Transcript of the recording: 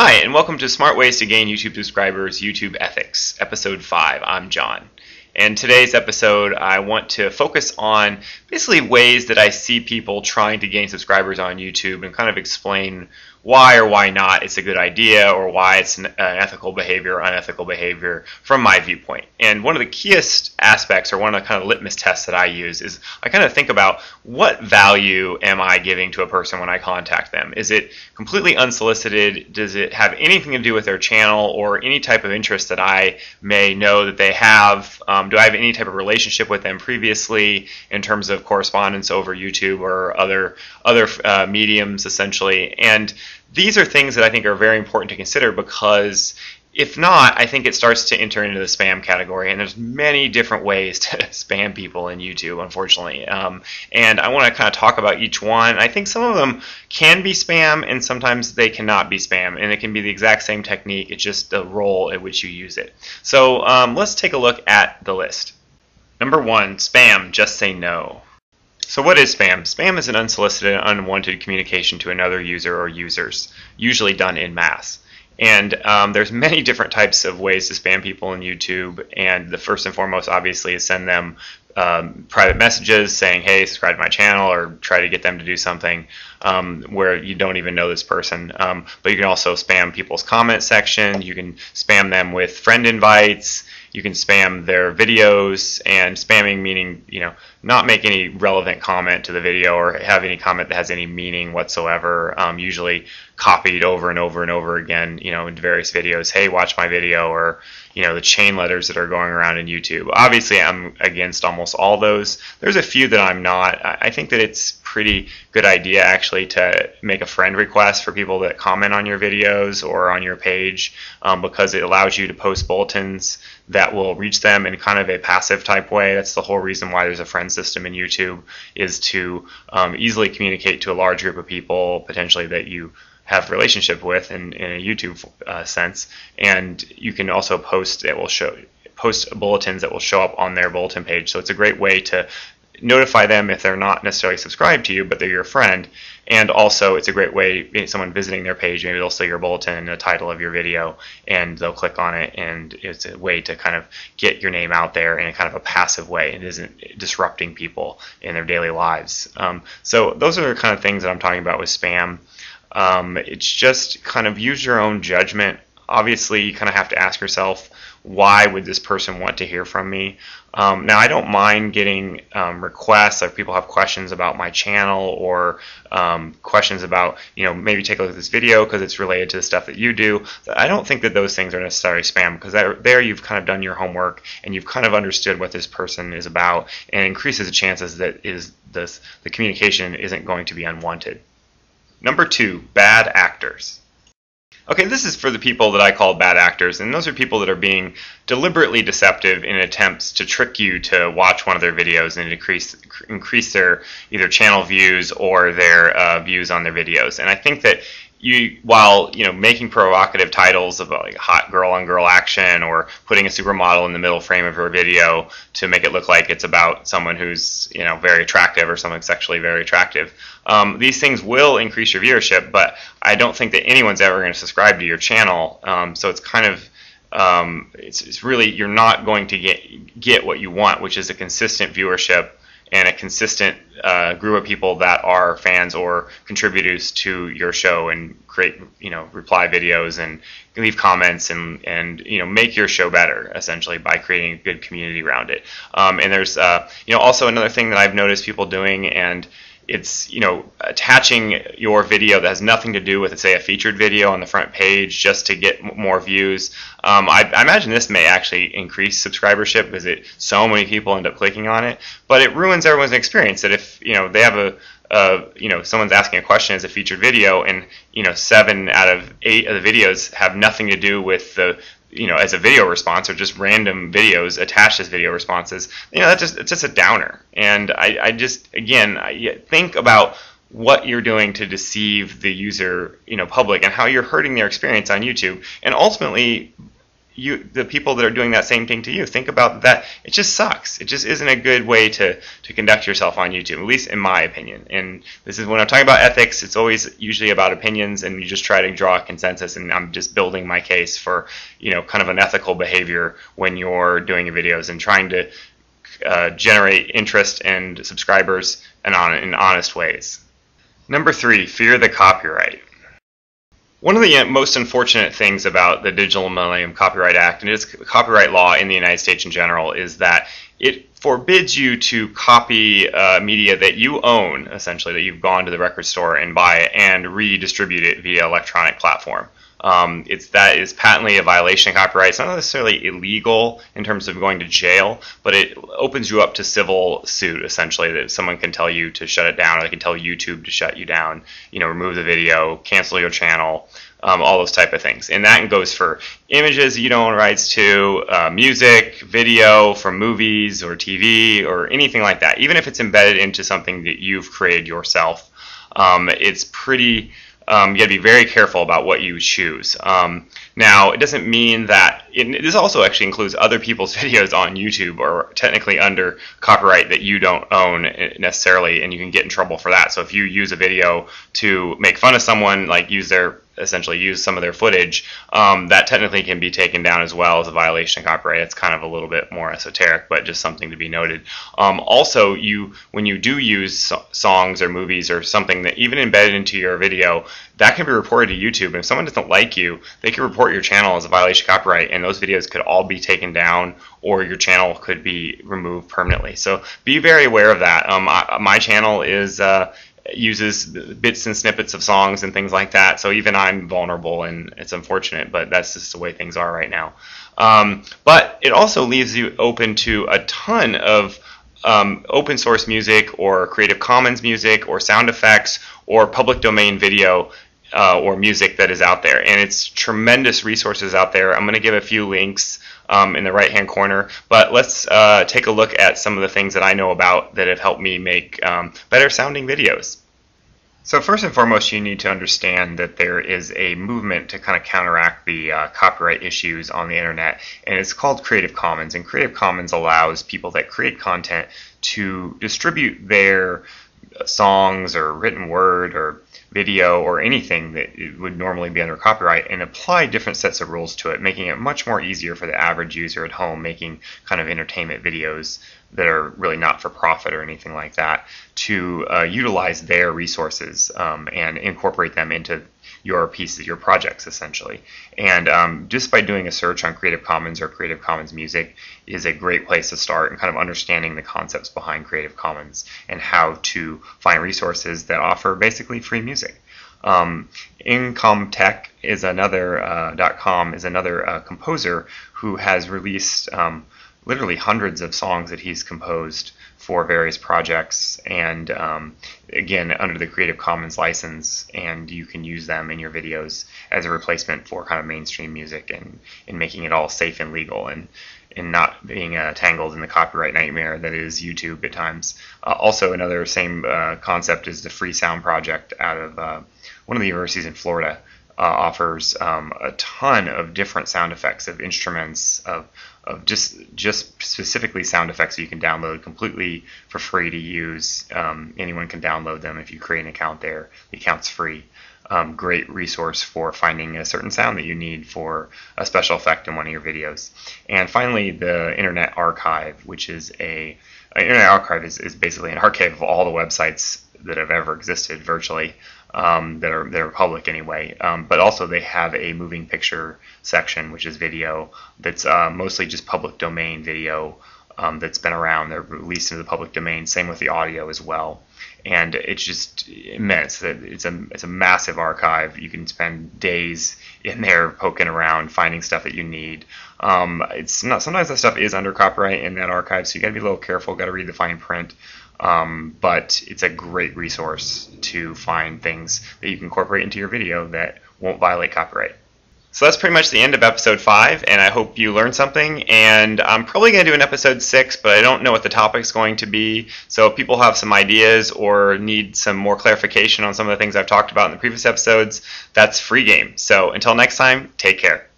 Hi, and welcome to Smart Ways to Gain YouTube Subscribers, YouTube Ethics, Episode 5. I'm John. In today's episode, I want to focus on basically ways that I see people trying to gain subscribers on YouTube and kind of explain why or why not it's a good idea or why it's an ethical behavior or unethical behavior from my viewpoint. And one of the keyest aspects, or one of the kind of litmus tests that I use, is I kind of think about what value am I giving to a person when I contact them? Is it completely unsolicited? Does it have anything to do with their channel or any type of interest that I may know that they have? Do I have any type of relationship with them previously in terms of correspondence over YouTube or other mediums, essentially? And these are things that I think are very important to consider, because if not, I think it starts to enter into the spam category, and there's many different ways to spam people in YouTube, unfortunately. And I want to kind of talk about each one. I think some of them can be spam, and sometimes they cannot be spam, and it can be the exact same technique. It's just the role at which you use it. So let's take a look at the list. Number 1, spam, just say no. So what is spam? Spam is an unsolicited and unwanted communication to another user or users, usually done en masse. And there's many different types of ways to spam people in YouTube, and the first and foremost, obviously, is send them private messages saying, hey, subscribe to my channel, or try to get them to do something where you don't even know this person. But you can also spam people's comment section. You can spam them with friend invites. You can spam their videos, and spamming meaning, not make any relevant comment to the video or have any comment that has any meaning whatsoever, usually copied over and over and over again, in various videos. Hey, watch my video, or the chain letters that are going around in YouTube. Obviously, I'm against almost all those. There's a few that I'm not. I think that it's pretty good idea actually to make a friend request for people that comment on your videos or on your page, because it allows you to post bulletins that will reach them in kind of a passive type way. That's the whole reason why there's a friend system in YouTube, is to easily communicate to a large group of people potentially that you have a relationship with in a YouTube sense. And you can also post bulletins that will show up on their bulletin page. So it's a great way to notify them if they're not necessarily subscribed to you, but they're your friend. And also, it's a great way, someone visiting their page, maybe they'll see your bulletin and the title of your video, and they'll click on it, and it's a way to kind of get your name out there in a kind of a passive way. It isn't disrupting people in their daily lives. So those are the kind of things that I'm talking about with spam. It's just kind of use your own judgment. Obviously, you kind of have to ask yourself, why would this person want to hear from me? Now, I don't mind getting requests if people have questions about my channel, or questions about, maybe take a look at this video because it's related to the stuff that you do. I don't think that those things are necessarily spam, because there you've kind of done your homework and you've kind of understood what this person is about, and increases the chances that the communication isn't going to be unwanted. Number 2, bad actors. Okay, this is for the people that I call bad actors, and those are people that are being deliberately deceptive in attempts to trick you to watch one of their videos and increase their either channel views or their views on their videos. And I think that while making provocative titles about like hot girl on girl action, or putting a supermodel in the middle frame of your video to make it look like it's about someone who's very attractive or someone sexually very attractive, these things will increase your viewership, but I don't think that anyone's ever going to subscribe to your channel. So it's kind of it's really, you're not going to get what you want, which is a consistent viewership and a consistent group of people that are fans or contributors to your show, and create reply videos and leave comments and make your show better, essentially, by creating a good community around it. And there's also another thing that I've noticed people doing, and it's attaching your video that has nothing to do with, say, a featured video on the front page just to get more views. I imagine this may actually increase subscribership, because so many people end up clicking on it, but it ruins everyone's experience. That if they have someone's asking a question as a featured video, and 7 out of 8 of the videos have nothing to do with the as a video response, or just random videos attached as video responses, it's just a downer. And I think about what you're doing to deceive the user, public, and how you're hurting their experience on YouTube. And ultimately, the people that are doing that same thing to you. Think about that. It just sucks. It just isn't a good way to conduct yourself on YouTube, at least in my opinion. And this is when I'm talking about ethics, it's always usually about opinions, and you just try to draw a consensus, and I'm just building my case for, kind of an ethical behavior when you're doing your videos and trying to generate interest and subscribers in honest ways. Number 3, fear the copyright. One of the most unfortunate things about the Digital Millennium Copyright Act, and its copyright law in the United States in general, is that it forbids you to copy media that you own, essentially, that you've gone to the record store and buy it and redistribute it via electronic platform. That is patently a violation of copyright. It's not necessarily illegal in terms of going to jail, but it opens you up to civil suit, essentially, that someone can tell you to shut it down, or they can tell YouTube to shut you down, remove the video, cancel your channel, all those type of things. And that goes for images that you don't own rights to, music, video from movies or TV or anything like that. Even if it's embedded into something that you've created yourself, it's pretty... you got to be very careful about what you choose. Now, it doesn't mean that this also actually includes other people's videos on YouTube or technically under copyright that you don't own necessarily, and you can get in trouble for that. So if you use a video to make fun of someone, like essentially use some of their footage, that technically can be taken down as well as a violation of copyright. It's kind of a little bit more esoteric, but just something to be noted. Also, when you do use songs or movies or something that even embedded into your video, that can be reported to YouTube. And if someone doesn't like you, they can report your channel as a violation of copyright, and those videos could all be taken down, or your channel could be removed permanently. So be very aware of that. My channel uses bits and snippets of songs and things like that, so even I'm vulnerable, and it's unfortunate, but that's just the way things are right now. But it also leaves you open to a ton of open source music or Creative Commons music or sound effects or public domain video or music that is out there, and it's tremendous resources out there. I'm going to give a few links in the right hand corner, but let's take a look at some of the things that I know about that have helped me make better sounding videos. So first and foremost, you need to understand that there is a movement to kind of counteract the copyright issues on the internet, and it's called Creative Commons. And Creative Commons allows people that create content to distribute their songs or written word or video or anything that would normally be under copyright, and apply different sets of rules to it, making it much more easier for the average user at home making kind of entertainment videos that are really not for profit or anything like that, to utilize their resources and incorporate them into your pieces, your projects, essentially. And just by doing a search on Creative Commons or Creative Commons music is a great place to start, and kind of understanding the concepts behind Creative Commons and how to find resources that offer basically free music. Incompetech is another .com is another composer who has released literally hundreds of songs that he's composed for various projects, and again under the Creative Commons license, and you can use them in your videos as a replacement for kind of mainstream music, and making it all safe and legal, and not being tangled in the copyright nightmare that is YouTube at times. Also, another same concept is the Freesound Project out of one of the universities in Florida. Offers a ton of different sound effects, of instruments, of just specifically sound effects that you can download completely for free to use. Anyone can download them if you create an account there. The account's free. Great resource for finding a certain sound that you need for a special effect in one of your videos. And finally, the Internet Archive, which is Internet Archive is basically an archive of all the websites that have ever existed virtually, that are public anyway, but also they have a moving picture section, which is video, that's mostly just public domain video that's been around. They're released into the public domain, same with the audio as well, and it's just immense. It's a massive archive. You can spend days in there poking around, finding stuff that you need. It's not, sometimes that stuff is under copyright in that archive, so you got to be a little careful, got to read the fine print. But it's a great resource to find things that you can incorporate into your video that won't violate copyright. So that's pretty much the end of episode 5, and I hope you learned something. And I'm probably going to do an episode 6, but I don't know what the topic's going to be. So if people have some ideas or need some more clarification on some of the things I've talked about in the previous episodes, that's free game. So until next time, take care.